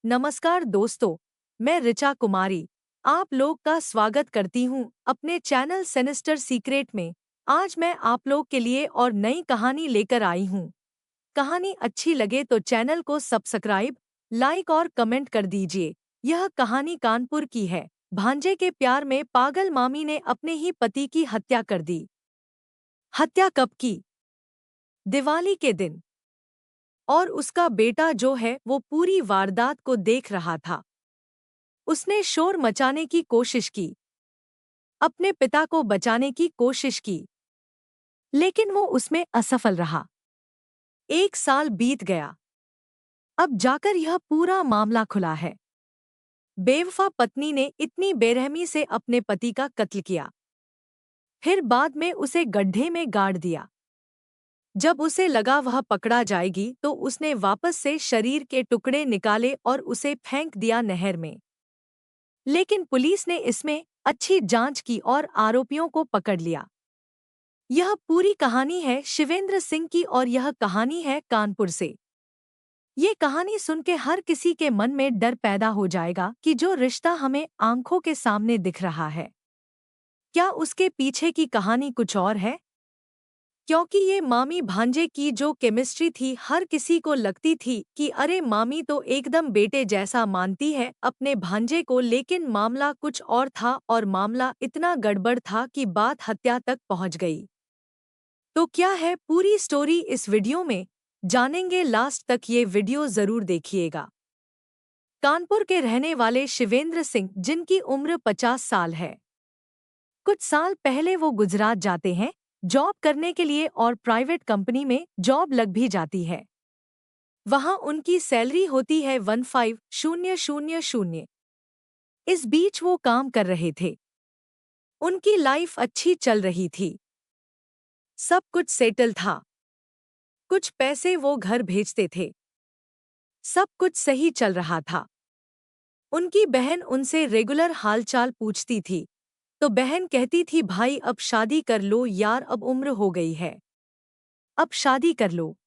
नमस्कार दोस्तों, मैं ऋचा कुमारी आप लोग का स्वागत करती हूँ अपने चैनल सिनिस्टर सीक्रेट में। आज मैं आप लोग के लिए और नई कहानी लेकर आई हूँ। कहानी अच्छी लगे तो चैनल को सब्सक्राइब, लाइक और कमेंट कर दीजिए। यह कहानी कानपुर की है। भांजे के प्यार में पागल मामी ने अपने ही पति की हत्या कर दी। हत्या कब की? दिवाली के दिन। और उसका बेटा जो है वो पूरी वारदात को देख रहा था। उसने शोर मचाने की कोशिश की, अपने पिता को बचाने की कोशिश की, लेकिन वो उसमें असफल रहा। 1 साल बीत गया। अब जाकर यह पूरा मामला खुला है। बेवफा पत्नी ने इतनी बेरहमी से अपने पति का कत्ल किया, फिर बाद में उसे गड्ढे में गाड़ दिया। जब उसे लगा वह पकड़ा जाएगी तो उसने वापस से शरीर के टुकड़े निकाले और उसे फेंक दिया नहर में। लेकिन पुलिस ने इसमें अच्छी जांच की और आरोपियों को पकड़ लिया। यह पूरी कहानी है शिवेंद्र सिंह की और यह कहानी है कानपुर से। ये कहानी सुन के हर किसी के मन में डर पैदा हो जाएगा कि जो रिश्ता हमें आंखों के सामने दिख रहा है, क्या उसके पीछे की कहानी कुछ और है? क्योंकि ये मामी भांजे की जो केमिस्ट्री थी, हर किसी को लगती थी कि अरे मामी तो एकदम बेटे जैसा मानती है अपने भांजे को, लेकिन मामला कुछ और था और मामला इतना गड़बड़ था कि बात हत्या तक पहुंच गई। तो क्या है पूरी स्टोरी इस वीडियो में जानेंगे, लास्ट तक ये वीडियो जरूर देखिएगा। कानपुर के रहने वाले शिवेंद्र सिंह, जिनकी उम्र 50 साल है, कुछ साल पहले वो गुजरात जाते हैं जॉब करने के लिए और प्राइवेट कंपनी में जॉब लग भी जाती है। वहां उनकी सैलरी होती है 15,000। इस बीच वो काम कर रहे थे। उनकी लाइफ अच्छी चल रही थी, सब कुछ सेटल था, कुछ पैसे वो घर भेजते थे, सब कुछ सही चल रहा था। उनकी बहन उनसे रेगुलर हालचाल पूछती थी, तो बहन कहती थी भाई अब शादी कर लो यार, अब उम्र हो गई है, अब शादी कर लो।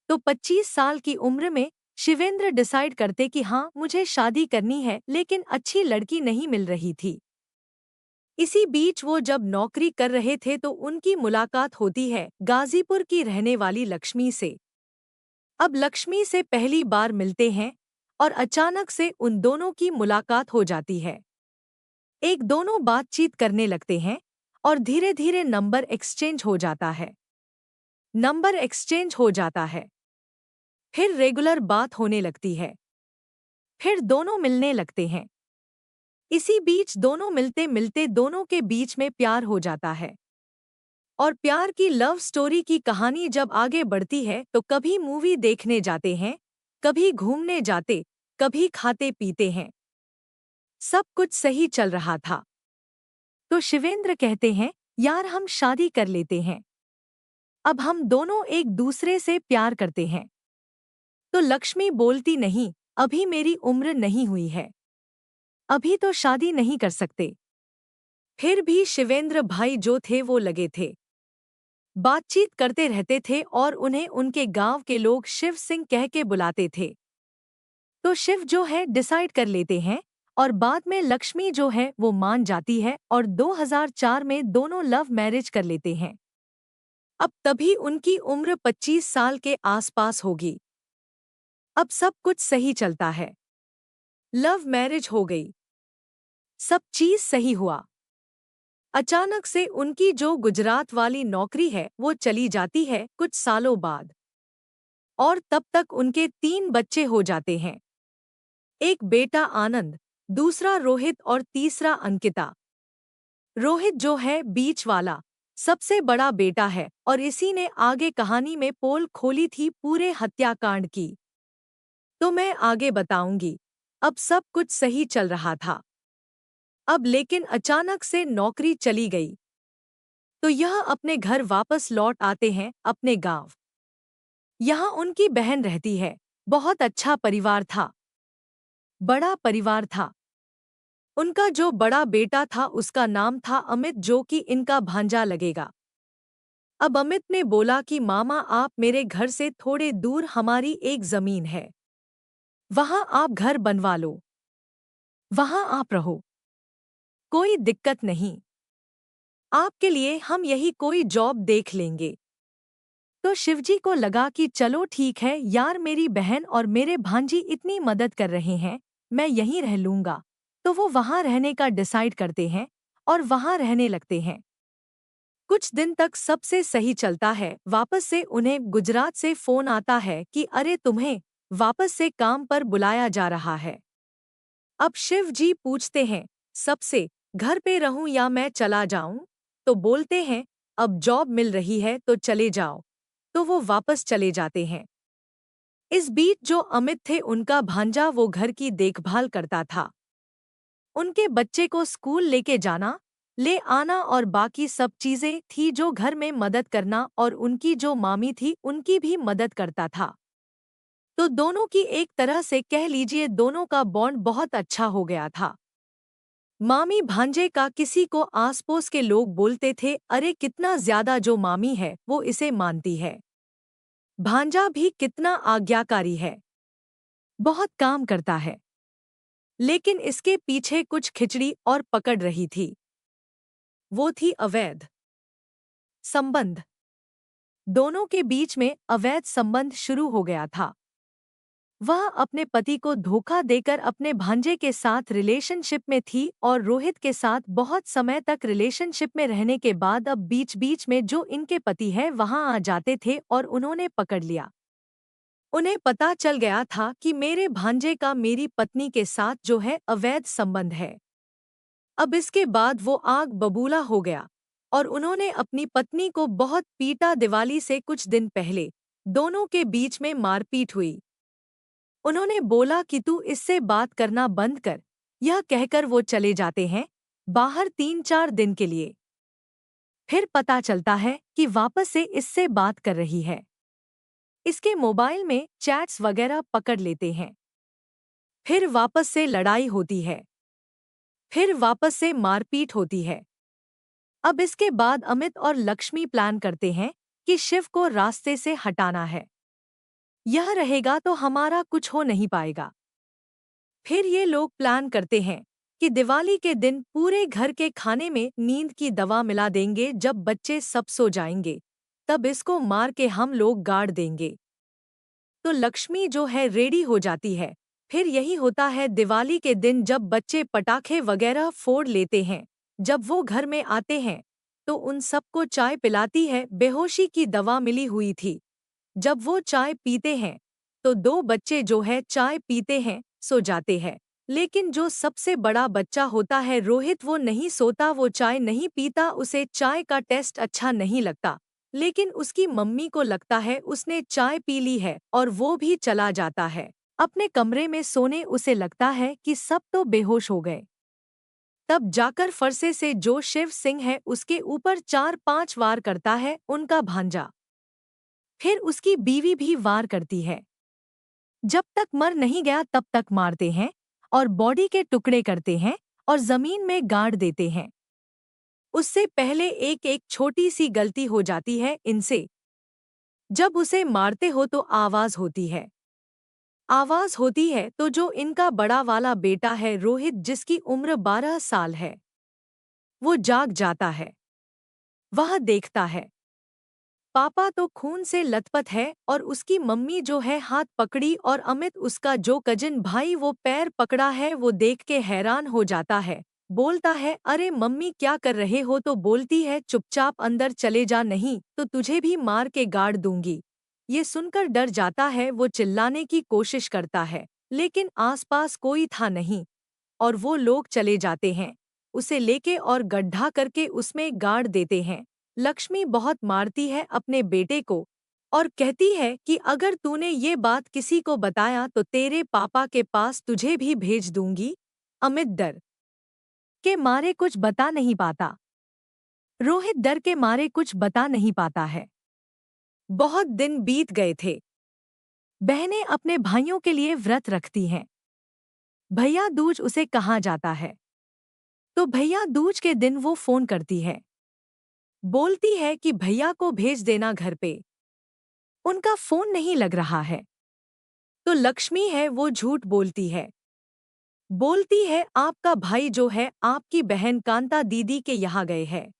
तो 25 साल की उम्र में शिवेंद्र डिसाइड करते कि हाँ मुझे शादी करनी है, लेकिन अच्छी लड़की नहीं मिल रही थी। इसी बीच वो जब नौकरी कर रहे थे तो उनकी मुलाकात होती है गाजीपुर की रहने वाली लक्ष्मी से। अब लक्ष्मी से पहली बार मिलते हैं और अचानक से उन दोनों की मुलाकात हो जाती है। एक दोनों बातचीत करने लगते हैं और धीरे धीरे नंबर एक्सचेंज हो जाता है। नंबर एक्सचेंज हो जाता है, फिर रेगुलर बात होने लगती है, फिर दोनों मिलने लगते हैं। इसी बीच दोनों मिलते मिलते दोनों के बीच में प्यार हो जाता है। और प्यार की लव स्टोरी की कहानी जब आगे बढ़ती है तो कभी मूवी देखने जाते हैं, कभी घूमने जाते, कभी खाते पीते हैं। सब कुछ सही चल रहा था। तो शिवेंद्र कहते हैं यार हम शादी कर लेते हैं, अब हम दोनों एक दूसरे से प्यार करते हैं। तो लक्ष्मी बोलती नहीं, अभी मेरी उम्र नहीं हुई है, अभी तो शादी नहीं कर सकते। फिर भी शिवेंद्र भाई जो थे वो लगे थे, बातचीत करते रहते थे और उन्हें उनके गांव के लोग शिव सिंह कह के बुलाते थे। तो शिव जो है डिसाइड कर लेते हैं और बाद में लक्ष्मी जो है वो मान जाती है और 2004 में दोनों लव मैरिज कर लेते हैं। अब तभी उनकी उम्र 25 साल के आसपास होगी। अब सब कुछ सही चलता है, लव मैरिज हो गई, सब चीज सही हुआ। अचानक से उनकी जो गुजरात वाली नौकरी है वो चली जाती है कुछ सालों बाद। और तब तक उनके 3 बच्चे हो जाते हैं, एक बेटा आनंद, दूसरा रोहित और तीसरा अंकिता। रोहित जो है बीच वाला सबसे बड़ा बेटा है और इसी ने आगे कहानी में पोल खोली थी पूरे हत्याकांड की। तो मैं आगे बताऊंगी। अब सब कुछ सही चल रहा था, अब लेकिन अचानक से नौकरी चली गई। तो यह अपने घर वापस लौट आते हैं अपने गांव। यहाँ उनकी बहन रहती है, बहुत अच्छा परिवार था, बड़ा परिवार था। उनका जो बड़ा बेटा था उसका नाम था अमित, जो कि इनका भांजा लगेगा। अब अमित ने बोला कि मामा आप मेरे घर से थोड़े दूर हमारी एक जमीन है, वहां आप घर बनवा लो, वहां आप रहो, कोई दिक्कत नहीं। आपके लिए हम यही कोई जॉब देख लेंगे। तो शिवजी को लगा कि चलो ठीक है यार, मेरी बहन और मेरे भांजी इतनी मदद कर रहे हैं, मैं यहीं रह लूंगा। तो वो वहां रहने का डिसाइड करते हैं और वहां रहने लगते हैं। कुछ दिन तक सबसे सही चलता है। वापस से उन्हें गुजरात से फोन आता है कि अरे तुम्हें वापस से काम पर बुलाया जा रहा है। अब शिव जी पूछते हैं सबसे, घर पे रहूं या मैं चला जाऊं? तो बोलते हैं अब जॉब मिल रही है तो चले जाओ। तो वो वापस चले जाते हैं। इस बीच जो अमित थे उनका भांजा वो घर की देखभाल करता था। उनके बच्चे को स्कूल लेके जाना, ले आना और बाकी सब चीजें थी जो घर में मदद करना, और उनकी जो मामी थी उनकी भी मदद करता था। तो दोनों की एक तरह से कह लीजिए दोनों का बॉन्ड बहुत अच्छा हो गया था। मामी भांजे का किसी को आस पड़ोस के लोग बोलते थे अरे कितना ज्यादा जो मामी है वो इसे मानती है। भांजा भी कितना आज्ञाकारी है, बहुत काम करता है। लेकिन इसके पीछे कुछ खिचड़ी और पकड़ रही थी। वो थी अवैध संबंध। दोनों के बीच में अवैध संबंध शुरू हो गया था। वह अपने पति को धोखा देकर अपने भांजे के साथ रिलेशनशिप में थी और रोहित के साथ बहुत समय तक रिलेशनशिप में रहने के बाद अब बीच बीच में जो इनके पति है वहां आ जाते थे और उन्होंने पकड़ लिया। उन्हें पता चल गया था कि मेरे भांजे का मेरी पत्नी के साथ जो है अवैध संबंध है। अब इसके बाद वो आग बबूला हो गया और उन्होंने अपनी पत्नी को बहुत पीटा। दिवाली से कुछ दिन पहले दोनों के बीच में मारपीट हुई। उन्होंने बोला कि तू इससे बात करना बंद कर। यह कहकर वो चले जाते हैं बाहर 3-4 दिन के लिए। फिर पता चलता है कि वापस से इससे बात कर रही है। इसके मोबाइल में चैट्स वगैरह पकड़ लेते हैं। फिर वापस से लड़ाई होती है। फिर वापस से मारपीट होती है। अब इसके बाद अमित और लक्ष्मी प्लान करते हैं कि शिव को रास्ते से हटाना है। यह रहेगा तो हमारा कुछ हो नहीं पाएगा। फिर ये लोग प्लान करते हैं कि दिवाली के दिन पूरे घर के खाने में नींद की दवा मिला देंगे। जब बच्चे सब सो जाएंगे तब इसको मार के हम लोग गाड़ देंगे। तो लक्ष्मी जो है रेडी हो जाती है। फिर यही होता है दिवाली के दिन जब बच्चे पटाखे वगैरह फोड़ लेते हैं। जब वो घर में आते हैं तो उन सबको चाय पिलाती है। बेहोशी की दवा मिली हुई थी। जब वो चाय पीते हैं तो दो बच्चे जो है चाय पीते हैं, सो जाते हैं। लेकिन जो सबसे बड़ा बच्चा होता है रोहित, वो नहीं सोता, वो चाय नहीं पीता। उसे चाय का टेस्ट अच्छा नहीं लगता। लेकिन उसकी मम्मी को लगता है उसने चाय पी ली है और वो भी चला जाता है अपने कमरे में सोने। उसे लगता है कि सब तो बेहोश हो गए। तब जाकर फरसे से जो शिव सिंह है उसके ऊपर 4-5 वार करता है उनका भांजा। फिर उसकी बीवी भी वार करती है। जब तक मर नहीं गया तब तक मारते हैं और बॉडी के टुकड़े करते हैं और जमीन में गाड़ देते हैं। उससे पहले एक एक छोटी सी गलती हो जाती है इनसे। जब उसे मारते हो तो आवाज होती है। आवाज होती है तो जो इनका बड़ा वाला बेटा है रोहित, जिसकी उम्र 12 साल है, वो जाग जाता है। वह देखता है पापा तो खून से लथपथ है और उसकी मम्मी जो है हाथ पकड़ी, और अमित उसका जो कजिन भाई वो पैर पकड़ा है। वो देख के हैरान हो जाता है। बोलता है अरे मम्मी क्या कर रहे हो? तो बोलती है चुपचाप अंदर चले जा, नहीं तो तुझे भी मार के गाड़ दूंगी। ये सुनकर डर जाता है। वो चिल्लाने की कोशिश करता है लेकिन आसपास कोई था नहीं और वो लोग चले जाते हैं। उसे लेके और गड्ढा करके उसमें गाड़ देते हैं। लक्ष्मी बहुत मारती है अपने बेटे को और कहती है कि अगर तूने ये बात किसी को बताया तो तेरे पापा के पास तुझे भी भेज दूंगी। अमित डर के मारे कुछ बता नहीं पाता। रोहित डर के मारे कुछ बता नहीं पाता है। बहुत दिन बीत गए थे। बहनें अपने भाइयों के लिए व्रत रखती हैं। भैया दूज उसे कहा जाता है। तो भैया दूज के दिन वो फोन करती है। बोलती है कि भैया को भेज देना घर पे। उनका फोन नहीं लग रहा है। तो लक्ष्मी है वो झूठ बोलती है। बोलती है आपका भाई जो है आपकी बहन कांता दीदी के यहाँ गए हैं।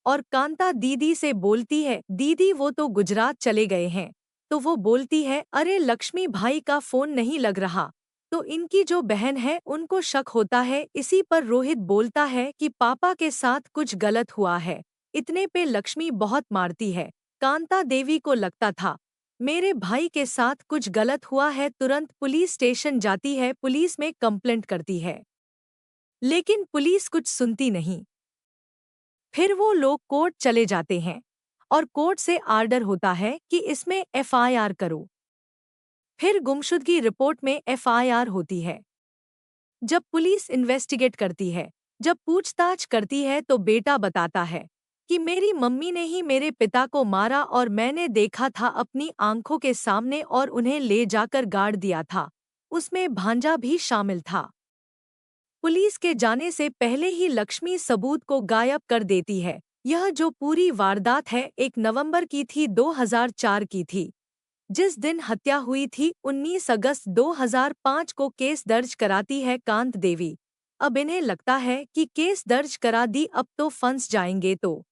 और कांता दीदी से बोलती है दीदी वो तो गुजरात चले गए हैं। तो वो बोलती है अरे लक्ष्मी भाई का फोन नहीं लग रहा। तो इनकी जो बहन है उनको शक होता है। इसी पर रोहित बोलता है कि पापा के साथ कुछ गलत हुआ है। इतने पे लक्ष्मी बहुत मारती है। कांता देवी को लगता था मेरे भाई के साथ कुछ गलत हुआ है, तुरंत पुलिस स्टेशन जाती है, पुलिस में कंप्लेंट करती है। लेकिन पुलिस कुछ सुनती नहीं। फिर वो लोग कोर्ट चले जाते हैं और कोर्ट से आर्डर होता है कि इसमें एफआईआर करो। फिर गुमशुदगी रिपोर्ट में एफआईआर होती है। जब पुलिस इन्वेस्टिगेट करती है, जब पूछताछ करती है तो बेटा बताता है कि मेरी मम्मी ने ही मेरे पिता को मारा और मैंने देखा था अपनी आंखों के सामने और उन्हें ले जाकर गाड़ दिया था। उसमें भांजा भी शामिल था। पुलिस के जाने से पहले ही लक्ष्मी सबूत को गायब कर देती है। यह जो पूरी वारदात है 1 नवंबर की थी, 2004 की थी। जिस दिन हत्या हुई थी 19 अगस्त 2005 को केस दर्ज कराती है कांत देवी। अब इन्हें लगता है कि केस दर्ज करा दी अब तो फंस जाएंगे, तो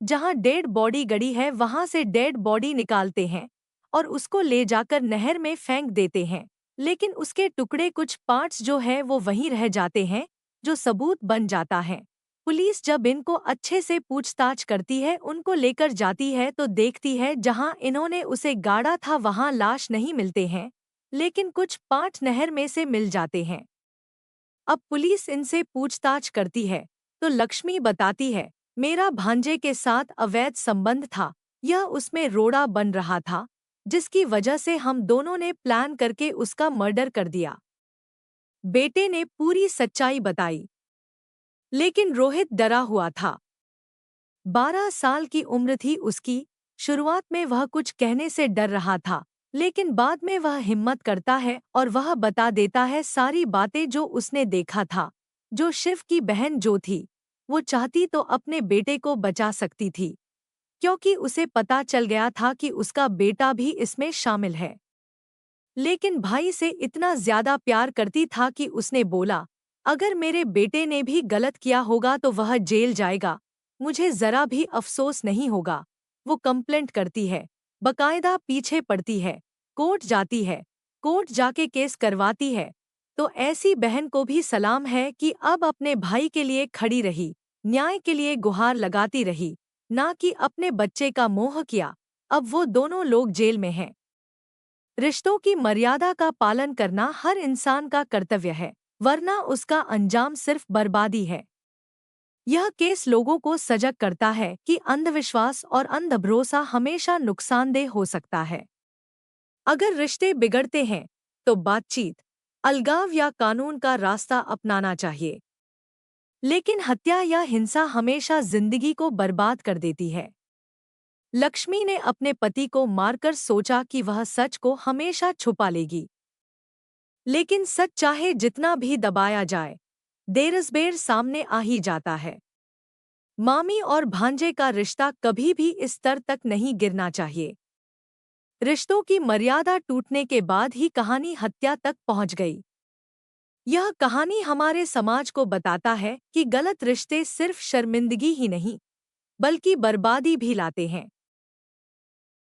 जहां डेड बॉडी गड़ी है वहां से डेड बॉडी निकालते हैं और उसको ले जाकर नहर में फेंक देते हैं। लेकिन उसके टुकड़े, कुछ पार्ट्स जो है वो वहीं रह जाते हैं, जो सबूत बन जाता है। पुलिस जब इनको अच्छे से पूछताछ करती है, उनको लेकर जाती है तो देखती है जहां इन्होंने उसे गाड़ा था वहां लाश नहीं मिलते हैं, लेकिन कुछ पार्ट नहर में से मिल जाते हैं। अब पुलिस इनसे पूछताछ करती है तो लक्ष्मी बताती है मेरा भांजे के साथ अवैध संबंध था, यह उसमें रोड़ा बन रहा था, जिसकी वजह से हम दोनों ने प्लान करके उसका मर्डर कर दिया। बेटे ने पूरी सच्चाई बताई, लेकिन रोहित डरा हुआ था। 12 साल की उम्र थी उसकी। शुरुआत में वह कुछ कहने से डर रहा था, लेकिन बाद में वह हिम्मत करता है और वह बता देता है सारी बातें जो उसने देखा था। जो शिव की बहन जो थी, वो चाहती तो अपने बेटे को बचा सकती थी, क्योंकि उसे पता चल गया था कि उसका बेटा भी इसमें शामिल है। लेकिन भाई से इतना ज्यादा प्यार करती था कि उसने बोला अगर मेरे बेटे ने भी गलत किया होगा तो वह जेल जाएगा, मुझे जरा भी अफसोस नहीं होगा। वो कंप्लेंट करती है, बकायदा पीछे पड़ती है, कोर्ट जाती है, कोर्ट जाके केस करवाती है। तो ऐसी बहन को भी सलाम है कि अब अपने भाई के लिए खड़ी रही, न्याय के लिए गुहार लगाती रही, ना कि अपने बच्चे का मोह किया। अब वो दोनों लोग जेल में हैं। रिश्तों की मर्यादा का पालन करना हर इंसान का कर्तव्य है, वरना उसका अंजाम सिर्फ बर्बादी है। यह केस लोगों को सजग करता है कि अंधविश्वास और अंध भरोसा हमेशा नुकसानदेह हो सकता है। अगर रिश्ते बिगड़ते हैं तो बातचीत, अलगाव या कानून का रास्ता अपनाना चाहिए। लेकिन हत्या या हिंसा हमेशा जिंदगी को बर्बाद कर देती है। लक्ष्मी ने अपने पति को मारकर सोचा कि वह सच को हमेशा छुपा लेगी, लेकिन सच चाहे जितना भी दबाया जाए, देर-अज़-बेर सामने आ ही जाता है। मामी और भांजे का रिश्ता कभी भी इस स्तर तक नहीं गिरना चाहिए। रिश्तों की मर्यादा टूटने के बाद ही कहानी हत्या तक पहुंच गई। यह कहानी हमारे समाज को बताता है कि गलत रिश्ते सिर्फ शर्मिंदगी ही नहीं, बल्कि बर्बादी भी लाते हैं।